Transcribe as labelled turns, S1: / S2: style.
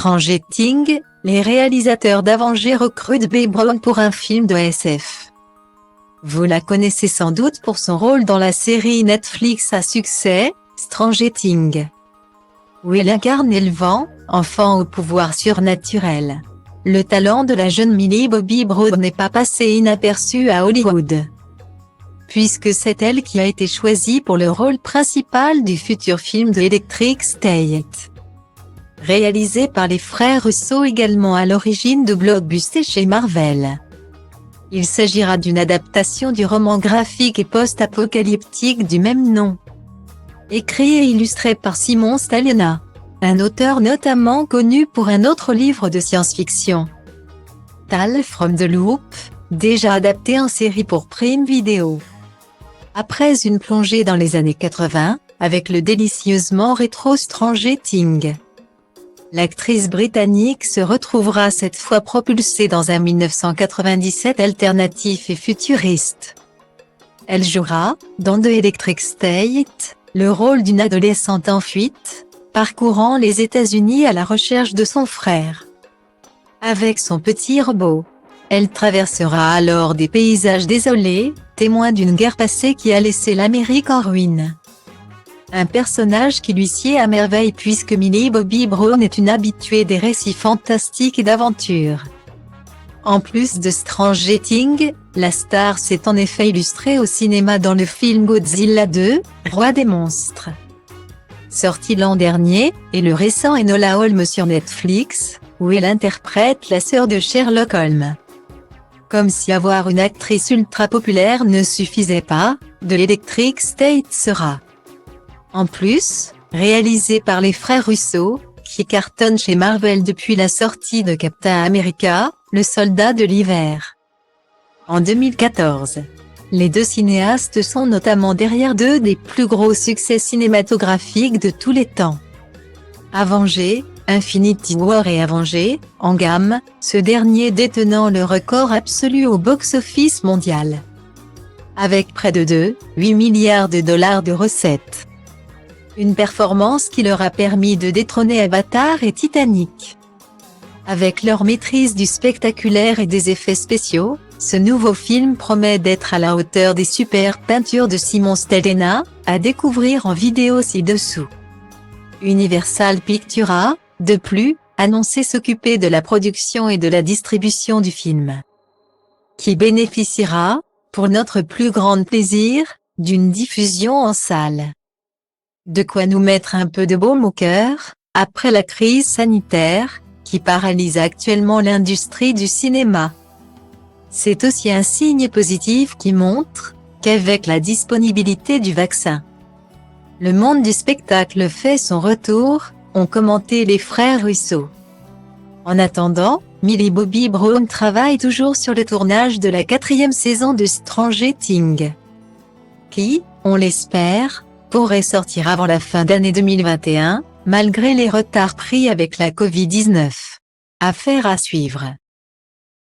S1: Stranger Things, les réalisateurs d'Avengers recrutent Bea Brown pour un film de SF. Vous la connaissez sans doute pour son rôle dans la série Netflix à succès, Stranger Things, où elle incarne Elvan, enfant au pouvoir surnaturel. Le talent de la jeune Millie Bobby Brown n'est pas passé inaperçu à Hollywood, puisque c'est elle qui a été choisie pour le rôle principal du futur film de Electric State, réalisé par les frères Russo, également à l'origine de blockbusters chez Marvel. Il s'agira d'une adaptation du roman graphique et post-apocalyptique du même nom, écrit et illustré par Simon Stalina, un auteur notamment connu pour un autre livre de science-fiction, Tales from the Loop, déjà adapté en série pour Prime Video. Après une plongée dans les années 80, avec le délicieusement rétro Stranger Things, l'actrice britannique se retrouvera cette fois propulsée dans un 1997 alternatif et futuriste. Elle jouera, dans The Electric State, le rôle d'une adolescente en fuite, parcourant les États-Unis à la recherche de son frère. Avec son petit robot, elle traversera alors des paysages désolés, témoins d'une guerre passée qui a laissé l'Amérique en ruine. Un personnage qui lui sied à merveille puisque Millie Bobby Brown est une habituée des récits fantastiques et d'aventures. En plus de Stranger Things, la star s'est en effet illustrée au cinéma dans le film Godzilla 2, Roi des monstres, sorti l'an dernier, et le récent Enola Holmes sur Netflix, où elle interprète la sœur de Sherlock Holmes. Comme si avoir une actrice ultra populaire ne suffisait pas, The Electric State sera, en plus, réalisé par les frères Russo, qui cartonnent chez Marvel depuis la sortie de Captain America, le soldat de l'hiver, en 2014. Les deux cinéastes sont notamment derrière deux des plus gros succès cinématographiques de tous les temps, Avengers, Infinity War et Avengers, Endgame, ce dernier détenant le record absolu au box-office mondial, avec près de 2,8 milliards de dollars de recettes. Une performance qui leur a permis de détrôner Avatar et Titanic. Avec leur maîtrise du spectaculaire et des effets spéciaux, ce nouveau film promet d'être à la hauteur des super peintures de Simon Stalina, à découvrir en vidéo ci-dessous. Universal Pictures a, de plus, annoncé s'occuper de la production et de la distribution du film, qui bénéficiera, pour notre plus grand plaisir, d'une diffusion en salle. De quoi nous mettre un peu de baume au cœur, après la crise sanitaire, qui paralyse actuellement l'industrie du cinéma. C'est aussi un signe positif qui montre qu'avec la disponibilité du vaccin, le monde du spectacle fait son retour, ont commenté les frères Russo. En attendant, Millie Bobby Brown travaille toujours sur le tournage de la 4e saison de Stranger Things, qui, on l'espère, pourrait sortir avant la fin d'année 2021, malgré les retards pris avec la Covid-19. Affaire à suivre.